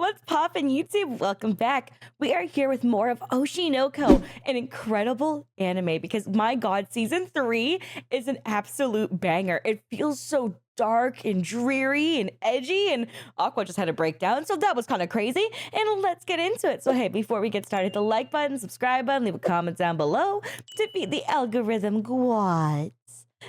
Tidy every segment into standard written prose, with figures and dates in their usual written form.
What's poppin' YouTube? Welcome back. We are here with more of Oshi no Ko, an incredible anime because my god, season 3 is an absolute banger. It feels so dark and dreary and edgy, and Aqua just had a breakdown, so that was kind of crazy. And let's get into it. So hey, before we get started, hit the like button, subscribe button, leave a comment down below to beat the algorithm guads.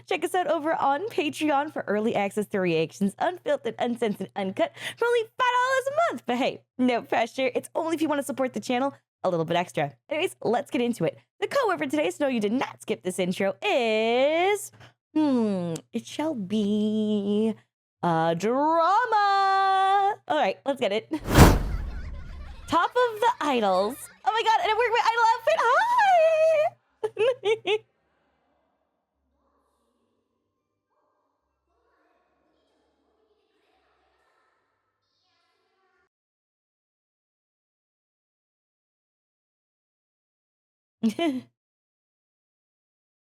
Check us out over on Patreon for early access to reactions, unfiltered, uncensored, uncut, for only $5 a month. But hey, no pressure. It's only if you want to support the channel a little bit extra. Anyways, let's get into it. The co-word for today, so no, you did not skip this intro, is... it shall be... a drama! Alright, let's get it. Top of the idols. Oh my god, and I'm wearing my idol outfit! Hi!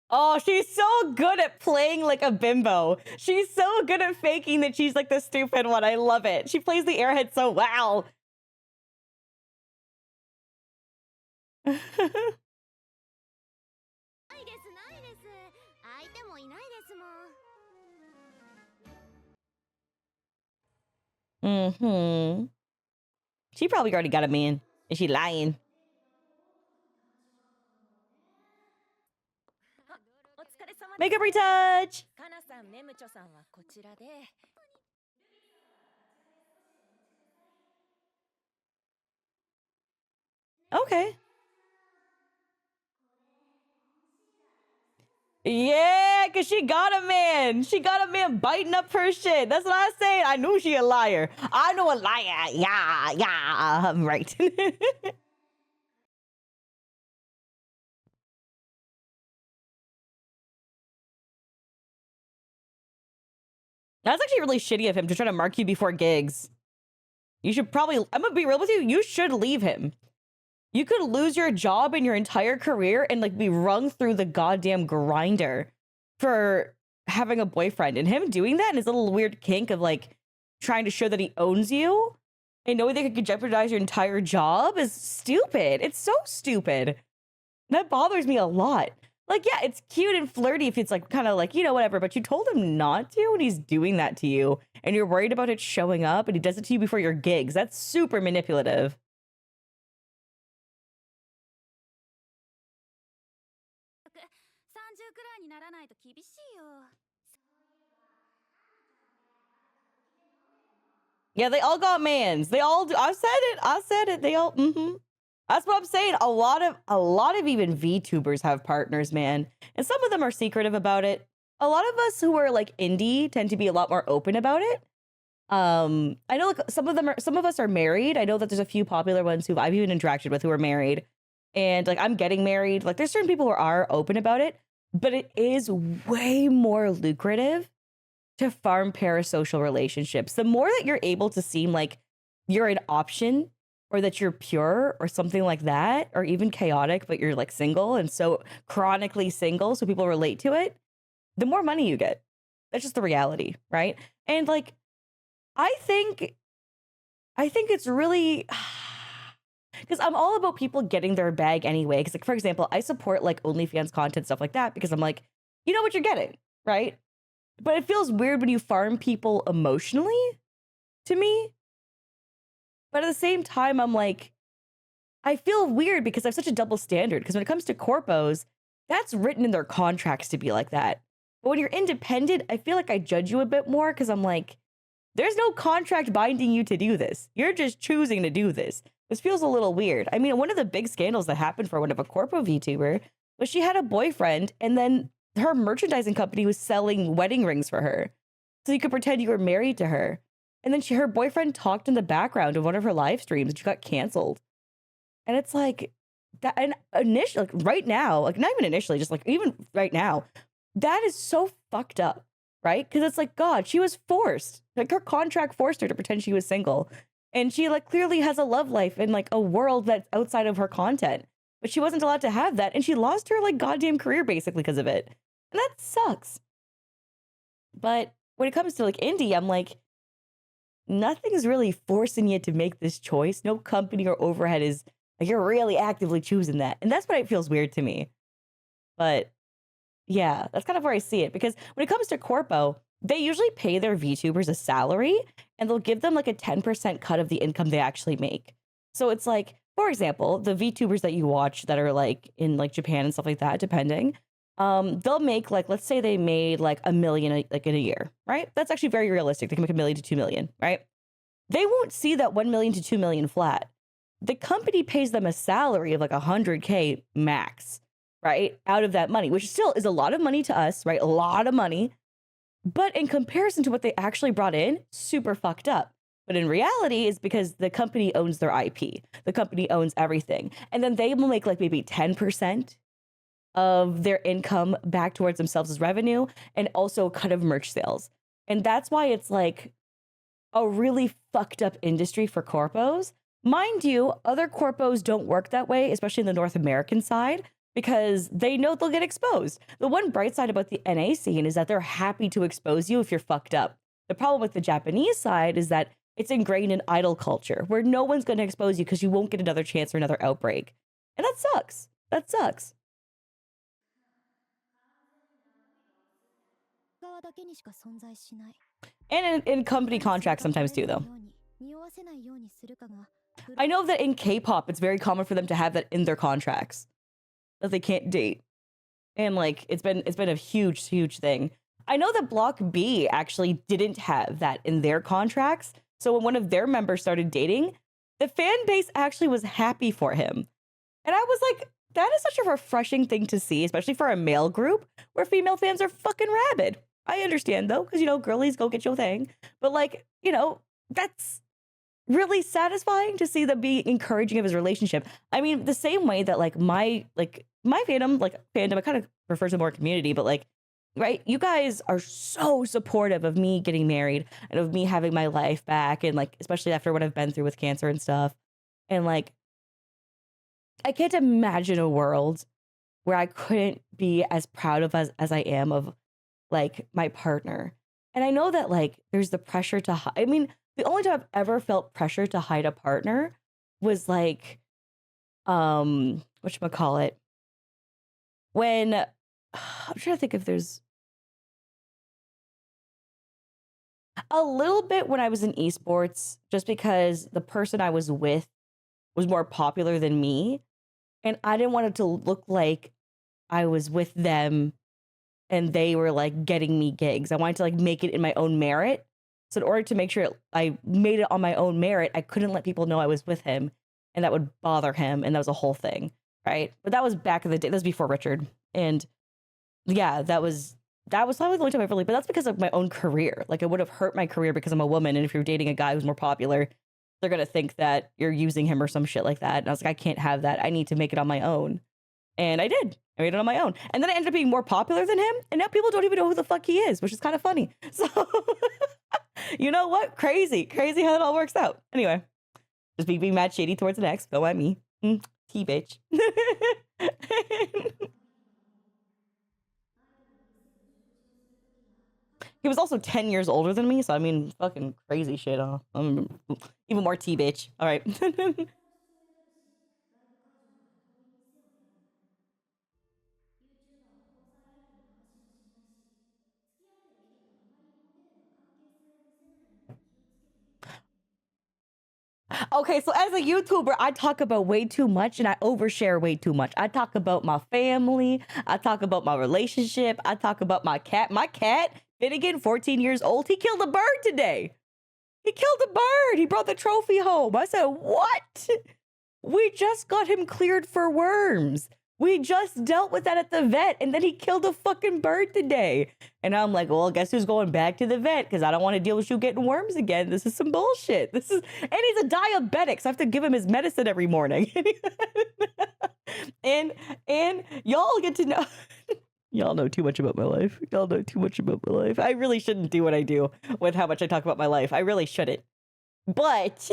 Oh, she's so good at playing like a bimbo. She's so good at faking that she's like the stupid one. I love it. She plays the airhead so well. She probably already got a man. Is she lying? Makeup retouch! Okay. Yeah, because she got a man. She got a man biting up her shit. That's what I was saying. I knew she a liar. I know a liar. Yeah, I'm right. That's actually really shitty of him to try to mark you before gigs. You should probably, I'm gonna be real with you, you should leave him. You could lose your job and your entire career and like be rung through the goddamn grinder for having a boyfriend. And him doing that and his little weird kink of like trying to show that he owns you and knowing that it could jeopardize your entire job is stupid. It's so stupid. That bothers me a lot. Like, yeah, it's cute and flirty if it's like kind of like, you know, whatever, but you told him not to and he's doing that to you and you're worried about it showing up and he does it to you before your gigs. That's super manipulative. Yeah, they all got mans. They all do. I said it. They all, That's what I'm saying. A lot of even VTubers have partners, man. And some of them are secretive about it. A lot of us who are like indie tend to be a lot more open about it. I know like some of us are married. I know that there's a few popular ones who I've even interacted with who are married. And like I'm getting married. Like there's certain people who are open about it, but it is way more lucrative to farm parasocial relationships. The more that you're able to seem like you're an option or that you're pure or something like that, or even chaotic, but you're like single and so chronically single, so people relate to it, the more money you get. That's just the reality, right? And like, I think it's really, because I'm all about people getting their bag anyway. Because like, for example, I support like OnlyFans content, stuff like that, because I'm like, you know what you're getting, right? But it feels weird when you farm people emotionally to me. But at the same time, I'm like, I feel weird because I have such a double standard. Because when it comes to corpos, that's written in their contracts to be like that. But when you're independent, I feel like I judge you a bit more because I'm like, there's no contract binding you to do this. You're just choosing to do this. This feels a little weird. I mean, one of the big scandals that happened for one of a corpo VTuber was she had a boyfriend and then her merchandising company was selling wedding rings for her. So you could pretend you were married to her. And then her boyfriend talked in the background of one of her live streams and she got canceled. And it's like that, and initially, like right now, like not even initially, just like even right now, that is so fucked up, right? Because it's like, God, she was forced. Like her contract forced her to pretend she was single. And she like clearly has a love life in like a world that's outside of her content. But she wasn't allowed to have that. And she lost her like goddamn career basically because of it. And that sucks. But when it comes to like indie, I'm like, nothing's really forcing you to make this choice. No company or overhead is like you're really actively choosing that. And that's why it feels weird to me. But yeah, that's kind of where I see it because when it comes to corpo, they usually pay their VTubers a salary and they'll give them like a 10% cut of the income they actually make. So it's like, for example, the VTubers that you watch that are like in like Japan and stuff like that, depending, they'll make like, let's say they made like $1 million like in a year, right? That's actually very realistic. They can make $1 million to $2 million, right? They won't see that 1 million to 2 million flat. The company pays them a salary of like 100K max, right? Out of that money, which still is a lot of money to us, right? A lot of money. But in comparison to what they actually brought in, super fucked up. But in reality, it's because the company owns their IP. The company owns everything. And then they will make like maybe 10% of their income back towards themselves as revenue and also a cut of merch sales. And that's why it's like a really fucked up industry for corpos. Mind you, other corpos don't work that way, especially in the North American side, because they know they'll get exposed. The one bright side about the NA scene is that they're happy to expose you if you're fucked up. The problem with the Japanese side is that it's ingrained in idol culture where no one's going to expose you because you won't get another chance or another outbreak. And that sucks. That sucks. And in company contracts sometimes too, though. I know that in K-pop, it's very common for them to have that in their contracts that they can't date, and like it's been a huge thing. I know that Block B actually didn't have that in their contracts, so when one of their members started dating, the fan base actually was happy for him, and I was like, that is such a refreshing thing to see, especially for a male group where female fans are fucking rabid. I understand though, because girlies go get your thing, but like that's really satisfying to see them be encouraging of his relationship. I mean, the same way that like my fandom, I kind of refer to more community, but like, right, you guys are so supportive of me getting married and of me having my life back, and like especially after what I've been through with cancer and stuff. And like, I can't imagine a world where I couldn't be as proud of as I am of like my partner. And I know that like there's the pressure to I mean, the only time I've ever felt pressure to hide a partner was like whatchamacallit, when I'm trying to think if there's a little bit when I was in esports, just because the person I was with was more popular than me, and I didn't want it to look like I was with them and they were like getting me gigs. I wanted to like make it in my own merit. So in order to make sure I made it on my own merit, I couldn't let people know I was with him, and that would bother him, and that was a whole thing, right? But that was back in the day. That was before Richard, and yeah, that was probably the only time I ever leave. But that's because of my own career. Like, it would have hurt my career because I'm a woman, and if you're dating a guy who's more popular, they're gonna think that you're using him or some shit like that. And I was like, I can't have that. I need to make it on my own, and I did. I made it on my own, and then I ended up being more popular than him, and now people don't even know who the fuck he is, which is kind of funny. So. You know what? Crazy how it all works out. Anyway, just being mad shady towards the next. Don't mind me. T bitch. He was also 10 years older than me, so I mean, fucking crazy shit. I'm even more T bitch. All right. Okay, so as a YouTuber, I talk about way too much and I overshare way too much. I talk about my family. I talk about my relationship. I talk about my cat. My cat, Finnegan, 14 years old, he killed a bird today. He killed a bird. He brought the trophy home. I said, what? We just got him cleared for worms. We just dealt with that at the vet, and then he killed a fucking bird today. And I'm like, well, guess who's going back to the vet? Because I don't want to deal with you getting worms again. This is some bullshit. And he's a diabetic, so I have to give him his medicine every morning. and y'all get to know. Y'all know too much about my life. Y'all know too much about my life. I really shouldn't do what I do with how much I talk about my life. I really shouldn't. But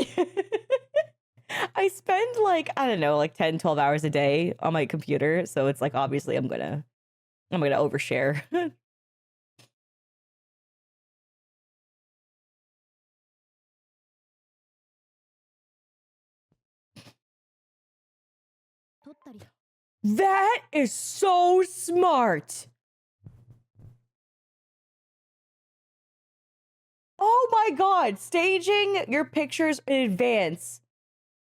I spend like, I don't know, like 10, 12 hours a day on my computer. So it's like, obviously I'm gonna overshare. That is so smart. Oh my god, staging your pictures in advance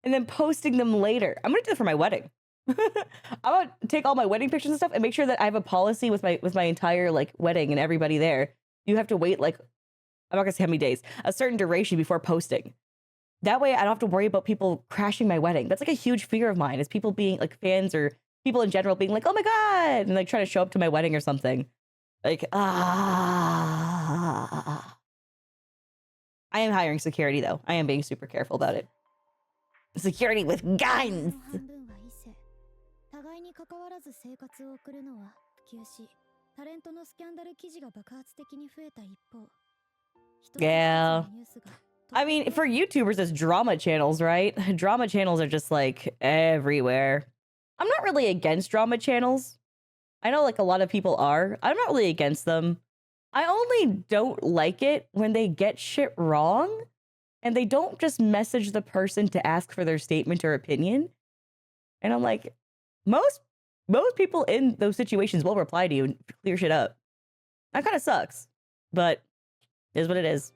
and then posting them later. I'm gonna do that for my wedding. I'm gonna take all my wedding pictures and stuff and make sure that I have a policy with my entire like wedding and everybody there. You have to wait like, I'm not gonna say how many days, a certain duration before posting. That way I don't have to worry about people crashing my wedding. That's like a huge fear of mine, is people being like fans or people in general being like, oh my god, and like trying to show up to my wedding or something. Like, I am hiring security though. I am being super careful about it. Security with guns. Yeah. I mean, for YouTubers, it's drama channels, right? Drama channels are just like everywhere. I'm not really against drama channels. I know like a lot of people are. I'm not really against them. I only don't like it when they get shit wrong and they don't just message the person to ask for their statement or opinion. And I'm like, most people in those situations will reply to you and clear shit up. That kind of sucks, but it is what it is.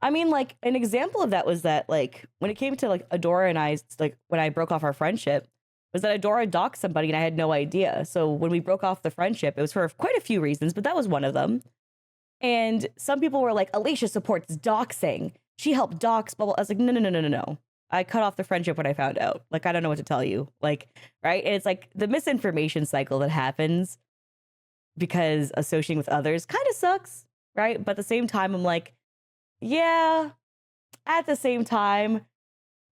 I mean, like, an example of that was that, like, when it came to, like, Adora and I, like, when I broke off our friendship, was that Adora doxed somebody and I had no idea. So when we broke off the friendship, it was for quite a few reasons, but that was one of them. And some people were like, Alicia supports doxing. She helped dox, blah, blah. I was like, no. I cut off the friendship when I found out. Like, I don't know what to tell you. Like, right? And it's like the misinformation cycle that happens because associating with others kind of sucks, right? But at the same time, I'm like, yeah, at the same time,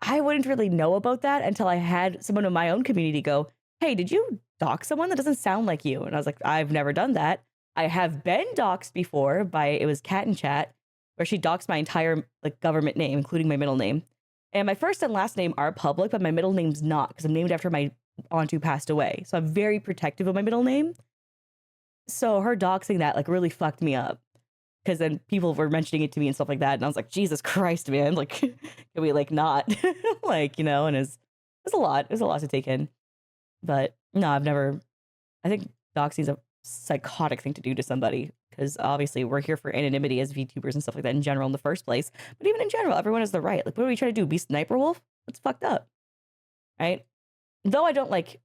I wouldn't really know about that until I had someone in my own community go, hey, did you dox someone? That doesn't sound like you. And I was like, I've never done that. I have been doxed before by, it was Cat and Chat, where she doxed my entire like government name, including my middle name. And my first and last name are public, but my middle name's not, because I'm named after my aunt who passed away. So I'm very protective of my middle name. So her doxing that like really fucked me up, because then people were mentioning it to me and stuff like that. And I was like, Jesus Christ, man, like, can we like not like, you know, and it's a lot. It was a lot to take in. But no, I think doxing is a psychotic thing to do to somebody, because obviously we're here for anonymity as VTubers and stuff like that in general in the first place. But even in general, everyone has the right. Like, what are we trying to do? Be Sniper Wolf? That's fucked up. Right? Though I don't like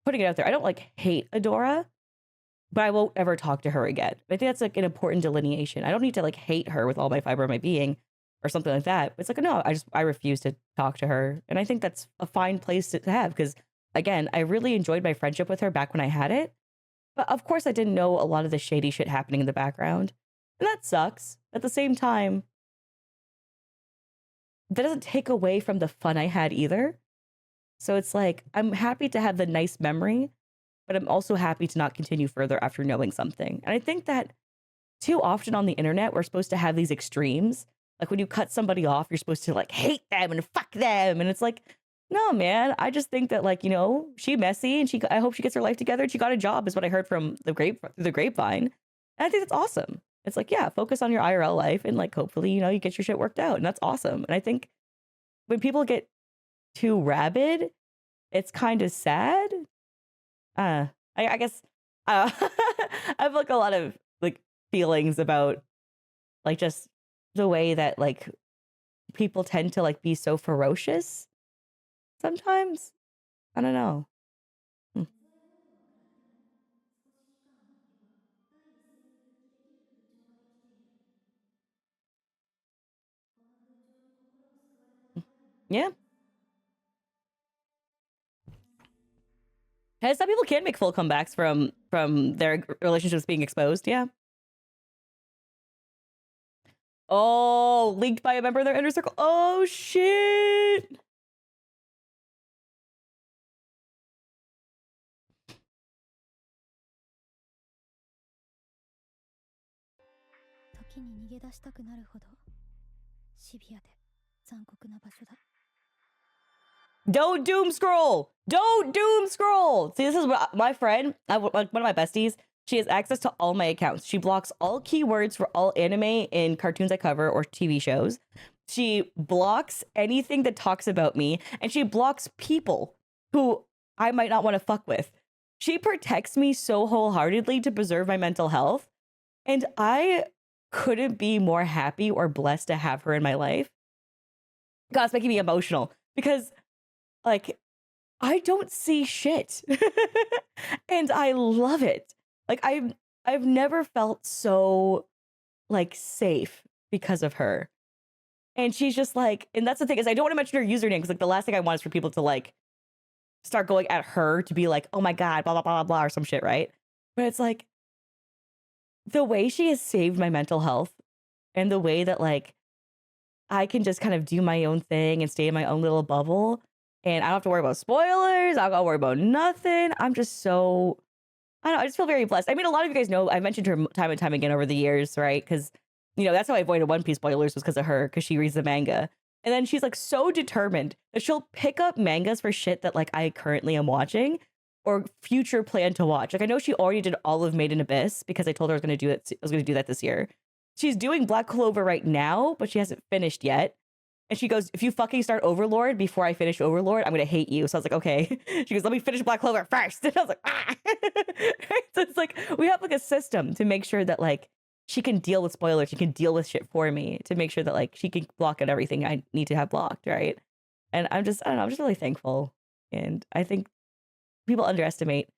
putting it out there. I don't like hate Adora, but I won't ever talk to her again. I think that's like an important delineation. I don't need to like hate her with all my fiber of my being or something like that. But it's like, no, I refuse to talk to her. And I think that's a fine place to have, because again, I really enjoyed my friendship with her back when I had it. But of course I didn't know a lot of the shady shit happening in the background. And that sucks. At the same time, that doesn't take away from the fun I had either. So it's like, I'm happy to have the nice memory, but I'm also happy to not continue further after knowing something. And I think that too often on the internet, we're supposed to have these extremes. Like when you cut somebody off, you're supposed to like hate them and fuck them. And it's like, no, man, I just think that like, you know, she messy and I hope she gets her life together and she got a job is what I heard from the grapevine. And I think that's awesome. It's like, yeah, focus on your IRL life and like, hopefully, you know, you get your shit worked out, and that's awesome. And I think when people get too rabid, it's kind of sad. I guess I have like a lot of like feelings about like just the way that like people tend to like be so ferocious sometimes. I don't know. Yeah. And some people can make full comebacks from their relationships being exposed. Yeah. Oh, leaked by a member of their inner circle. Oh shit. Don't doom scroll. Don't doom scroll. See, this is what my friend, one of my besties, she has access to all my accounts. She blocks all keywords for all anime and cartoons I cover or TV shows. She blocks anything that talks about me, and she blocks people who I might not want to fuck with. She protects me so wholeheartedly to preserve my mental health, and I couldn't be more happy or blessed to have her in my life. God, it's making me emotional because, like, I don't see shit, and I love it. Like, I've never felt so like safe because of her. And she's just like, and that's the thing is I don't want to mention her username because like the last thing I want is for people to like start going at her to be like, oh my God, blah, blah, blah, blah, blah, or some shit, right? But it's like the way she has saved my mental health and the way that like I can just kind of do my own thing and stay in my own little bubble. And I don't have to worry about spoilers. I don't got to worry about nothing. I'm just so, I don't know, I just feel very blessed. I mean, a lot of you guys know I mentioned her time and time again over the years, right? Because, you know, that's how I avoided One Piece spoilers was because of her, because she reads the manga. And then she's like so determined that she'll pick up mangas for shit that like I currently am watching or future plan to watch. Like I know she already did all of Made in Abyss because I told her I was going to do it. I was going to do that this year. She's doing Black Clover right now, but she hasn't finished yet. And she goes, if you fucking start Overlord before I finish Overlord, I'm going to hate you. So I was like, okay. She goes, let me finish Black Clover first. And I was like, ah. So it's like, we have like a system to make sure that like she can deal with spoilers. She can deal with shit for me to make sure that like she can block out everything I need to have blocked. Right. And I don't know, I'm just really thankful. And I think people underestimate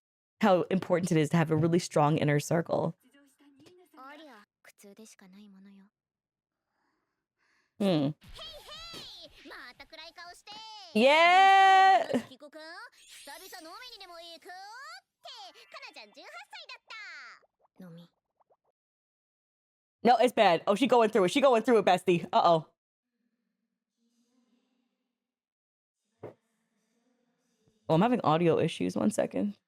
how important it is to have a really strong inner circle. Hmm. Yeah. No, it's bad. Oh, she going through it. She going through it, bestie. Uh-oh. Oh, I'm having audio issues. 1 second.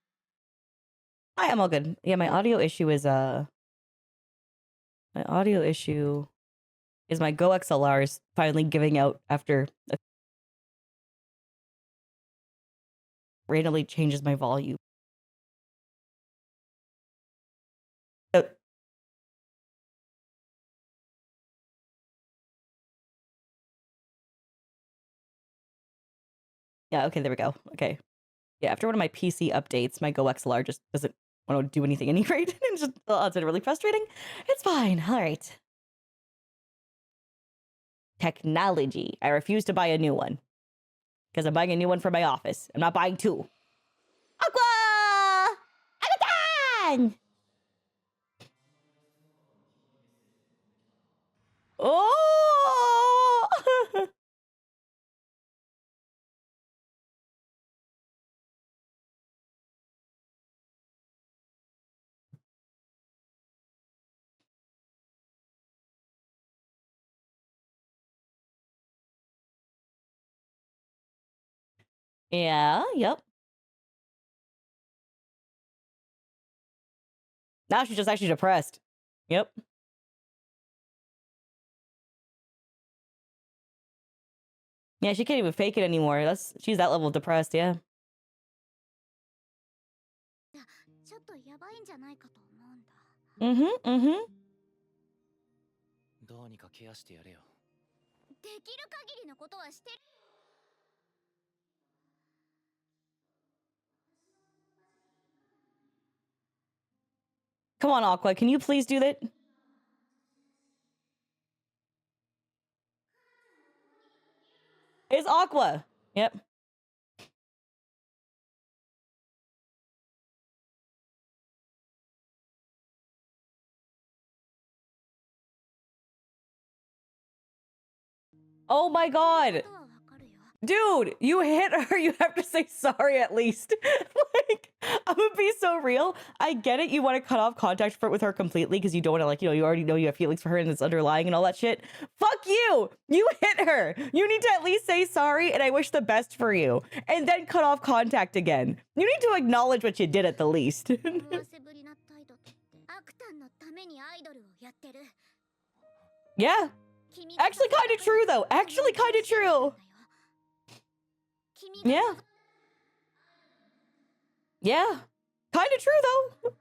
I am all good. Yeah, my audio issue is my Go XLRs finally giving out after randomly changes my volume. Yeah, okay, there we go. Okay. Yeah, after one of my PC updates, my Go XLR just doesn't want to do anything any rate. It's just, it's been really frustrating. It's fine. All right. Technology. I refuse to buy a new one. Because I'm buying a new one for my office. I'm not buying two. Aqua! Agadan! Oh! Yeah, yep. Now she's just actually depressed. Yep. Yeah, she can't even fake it anymore. She's that level of depressed, yeah. Mm-hmm. Come on, Aqua, can you please do that? It's Aqua. Yep. Oh my god. Dude, you hit her. You have to say sorry at least. Like, I'm gonna be so real. I get it. You want to cut off contact with her completely because you don't want to, like, you know, you already know you have feelings for her and it's underlying and all that shit. Fuck you. You hit her. You need to at least say sorry and I wish the best for you. And then cut off contact again. You need to acknowledge what you did at the least. Yeah. Actually kind of true, though. Actually kind of true. Yeah. Yeah. Kind of true, though.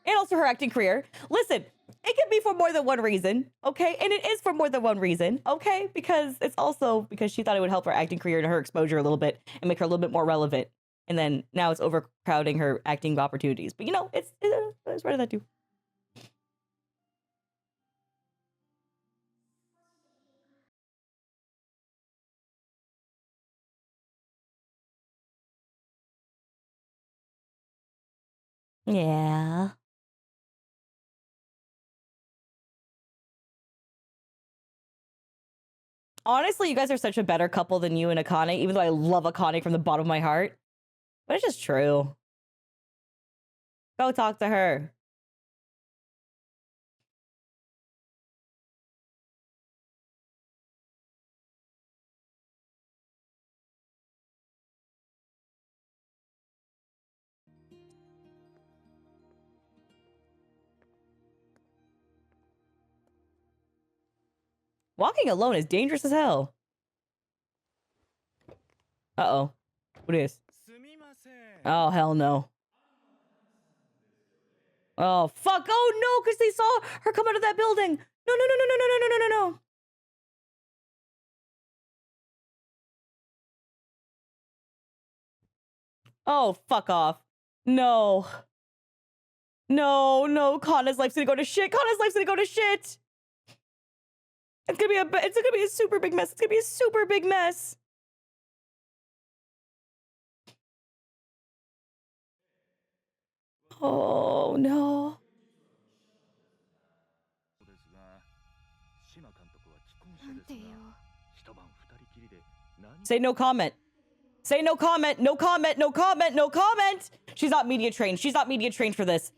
And also her acting career. Listen, It can be for more than one reason, okay? And it is for more than one reason, okay? Because it's also because she thought it would help her acting career and her exposure a little bit and make her a little bit more relevant. And then now it's overcrowding her acting opportunities. But you know, it's right of that too. Yeah. Honestly, you guys are such a better couple than you and Akane, even though I love Akane from the bottom of my heart. But it's just true. Go talk to her. Walking alone is dangerous as hell. Uh-oh. What is? Oh, hell no. Oh, fuck. Oh, no, because they saw her come out of that building. No, no, no, no, no, no, no, no, no, no. Oh, fuck off. No. No, no. Kana's life's gonna go to shit. Kana's life's gonna go to shit. It's gonna be a super big mess. It's gonna be a super big mess. Oh, no. Say no comment. Say no comment. No comment. No comment. No comment. She's not media trained. She's not media trained for this.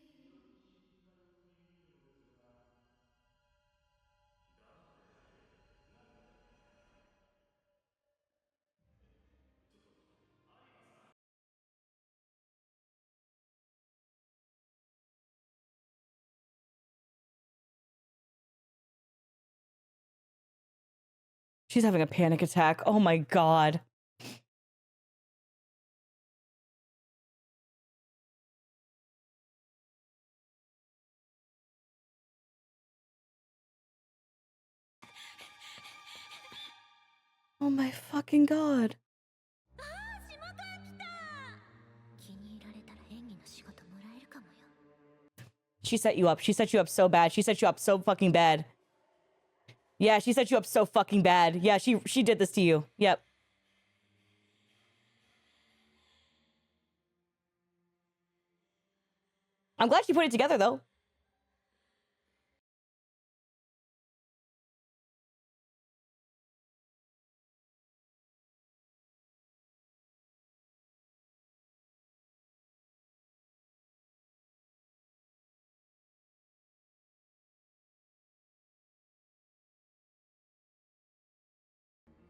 She's having a panic attack. Oh my god. Oh my fucking god. She set you up. She set you up so bad. She set you up so fucking bad. Yeah, she set you up so fucking bad. Yeah, she did this to you. Yep. I'm glad she put it together, though.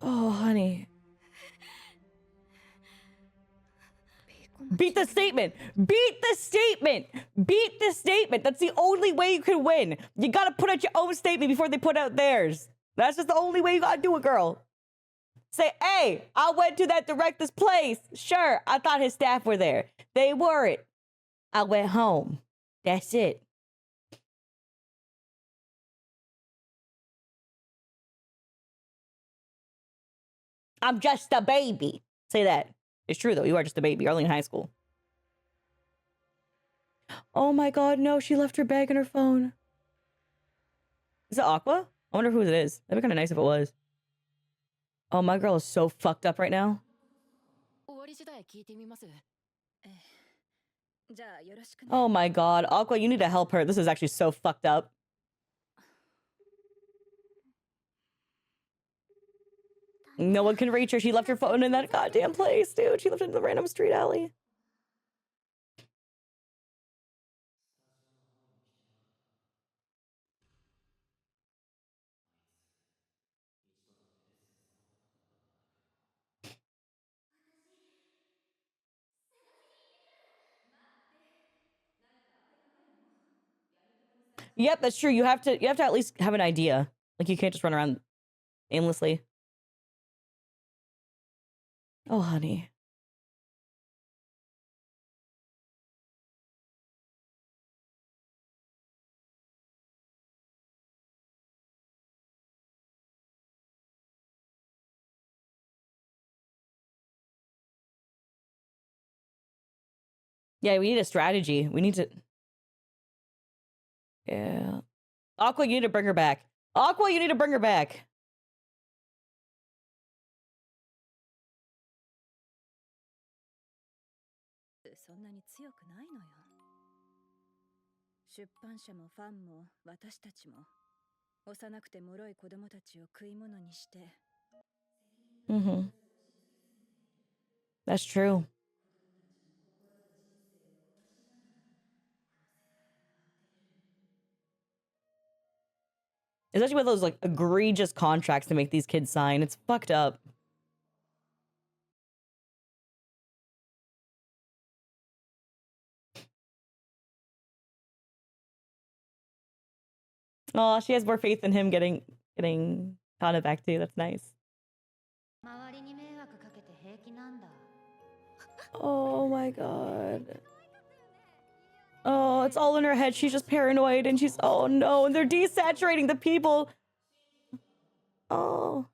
Oh, honey. Beat the statement. Beat the statement. Beat the statement. That's the only way you can win. You gotta put out your own statement before they put out theirs. That's just the only way you gotta do it, girl. Say, hey, I went to that director's place. Sure, I thought his staff were there. They weren't. I went home. That's it. I'm just a baby. Say that. It's true, though. You are just a baby. You're only in high school. Oh my god, no. She left her bag and her phone. Is it Aqua? I wonder who it is. That'd be kind of nice if it was. Oh, my girl is so fucked up right now. Oh my god. Aqua, you need to help her. This is actually so fucked up. No one can reach her. She left her phone in that goddamn place, dude. She left it in the random street alley. Yep, that's true. You have to at least have an idea. Like, you can't just run around aimlessly. Oh, honey. Yeah, we need a strategy. We need to. Yeah. Aqua, you need to bring her back. Aqua, you need to bring her back. そんなに強くないのよ。出版社もファンも私たちも幼くて脆い子供たちを食い物にして。Mm-hmm. That's true. Especially with those like egregious contracts to make these kids sign. It's fucked up. Oh, she has more faith in him getting Kana back too. That's nice. Oh my god. Oh, it's all in her head. She's just paranoid and she's, oh no, and they're desaturating the people. Oh.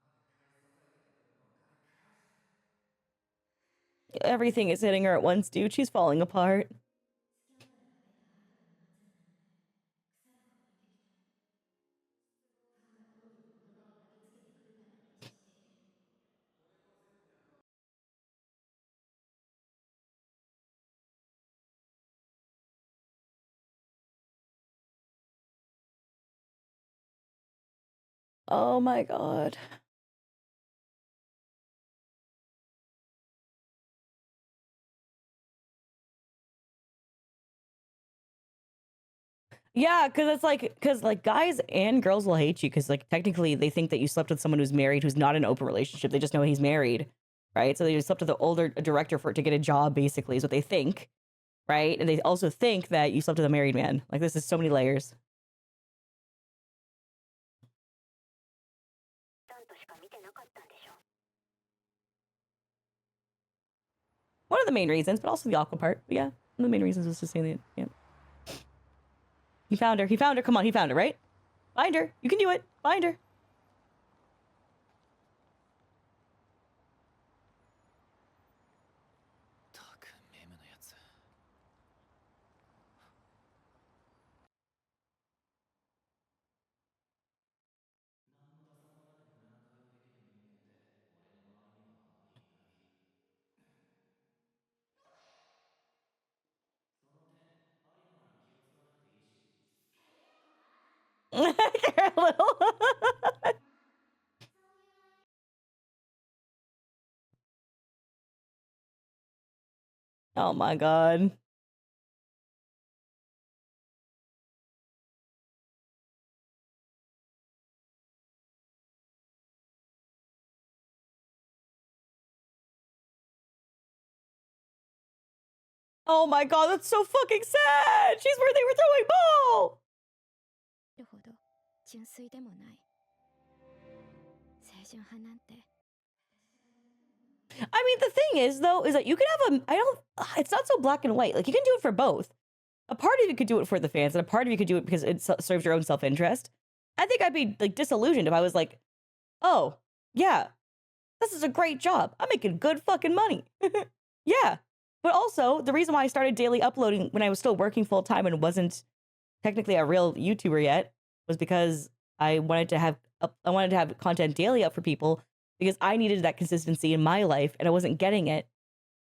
Everything is hitting her at once, dude. She's falling apart. Oh my god. Yeah, because like guys and girls will hate you because like technically they think that you slept with someone who's married who's not in an open relationship. They just know he's married, right? So they just slept with the older director to get a job, basically, is what they think, right? And they also think that you slept with a married man. Like this is so many layers. One of the main reasons, but also the aqua part. But yeah, one of the main reasons was to say that. Yeah. He found her. He found her. Come on, he found her, right? Find her. You can do it. Find her. Care a little. Oh my god. Oh my god, that's so fucking sad. She's where they were throwing ball. I mean, the thing is, though, is that you can have it's not so black and white. Like, you can do it for both. A part of you could do it for the fans, and a part of you could do it because it serves your own self-interest. I think I'd be, like, disillusioned if I was like, oh, yeah, this is a great job. I'm making good fucking money. Yeah. But also, the reason why I started daily uploading when I was still working full-time and wasn't technically a real YouTuber yet was because I wanted to have content daily up for people because I needed that consistency in my life and I wasn't getting it,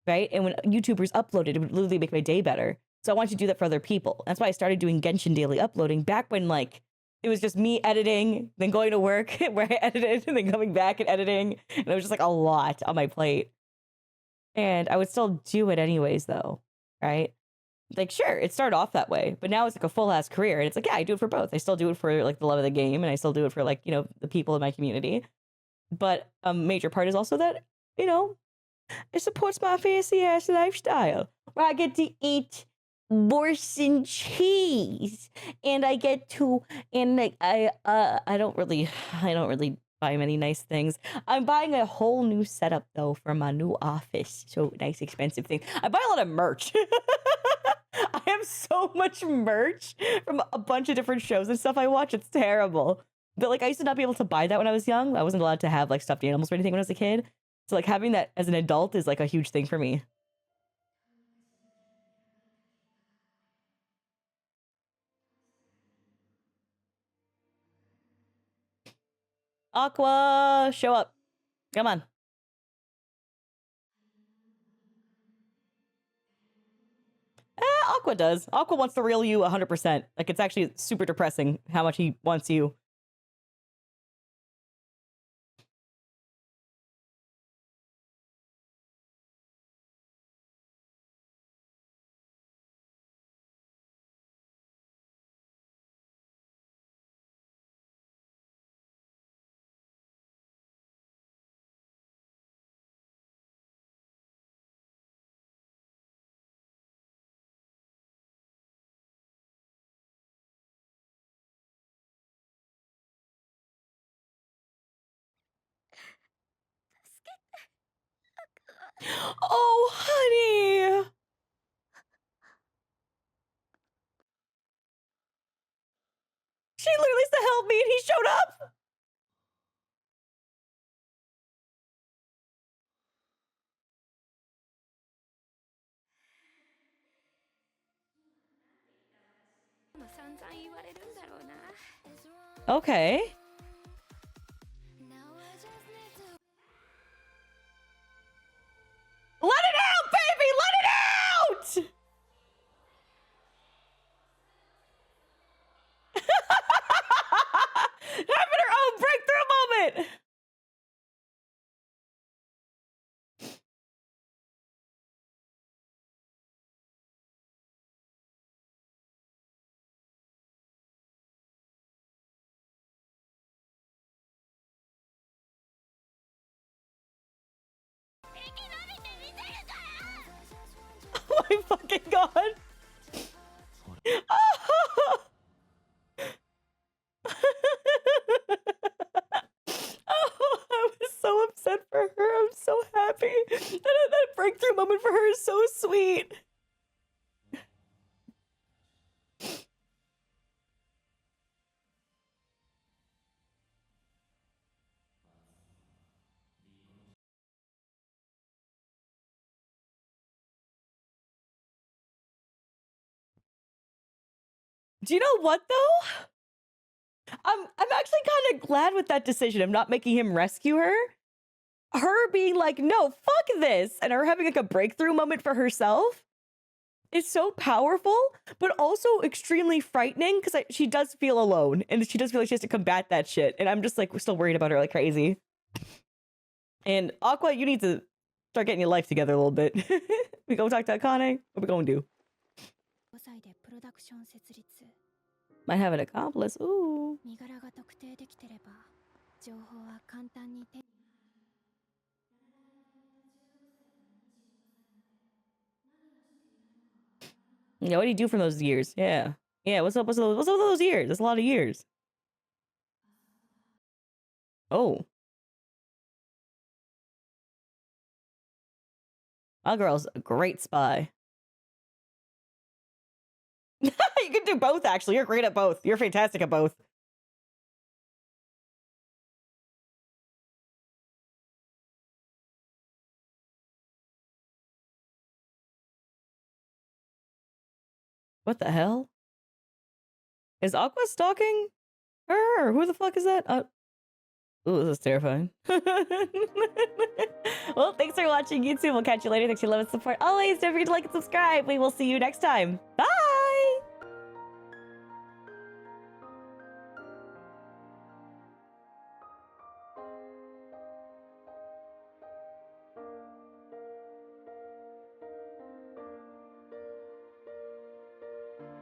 right? And when YouTubers uploaded, it would literally make my day better. So I wanted to do that for other people. That's why I started doing Genshin daily uploading back when like it was just me editing, then going to work where I edited, and then coming back and editing. And it was just like a lot on my plate. And I would still do it anyways, though, right? Like, sure, it started off that way, but now it's like a full ass career. And it's like, yeah, I do it for both. I still do it for like the love of the game, and I still do it for like, you know, the people in my community. But a major part is also that, you know, it supports my fancy ass lifestyle where I get to eat horse and cheese, and I get to, and like I don't really buy many nice things. I'm buying a whole new setup though for my new office. So nice, expensive things. I buy a lot of merch. I have so much merch from a bunch of different shows and stuff I watch. It's terrible. But like I used to not be able to buy that when I was young. I wasn't allowed to have like stuffed animals or anything when I was a kid. So like having that as an adult is like a huge thing for me. Aqua, show up. Come on. Aqua does. Aqua wants the real you 100%. Like, it's actually super depressing how much he wants you. Oh, honey. She literally said help me and he showed up. Okay. Let it out, baby! Let it out! Having her own breakthrough moment! Oh my fucking god! Oh, I was so upset for her. I'm so happy. That breakthrough moment for her is so sweet. Do you know what though? I'm actually kind of glad with that decision of not making him rescue her. Her being like, no, fuck this, and her having like a breakthrough moment for herself is so powerful, but also extremely frightening because she does feel alone and she does feel like she has to combat that shit. And I'm just like, we're still worried about her like crazy. And Aqua, you need to start getting your life together a little bit. We go talk to KANA. What we gonna do? Might have an accomplice. Ooh. Yeah, what do you do from those years? Yeah. Yeah, what's up with those years? That's a lot of years. Oh. My girl's a great spy. You can do both, actually. You're great at both. You're fantastic at both. What the hell? Is Aqua stalking her? Who the fuck is that? Ooh, this is terrifying. Well, thanks for watching, YouTube. We'll catch you later. Thanks for your love and support. Always, don't forget to like and subscribe. We will see you next time. Bye!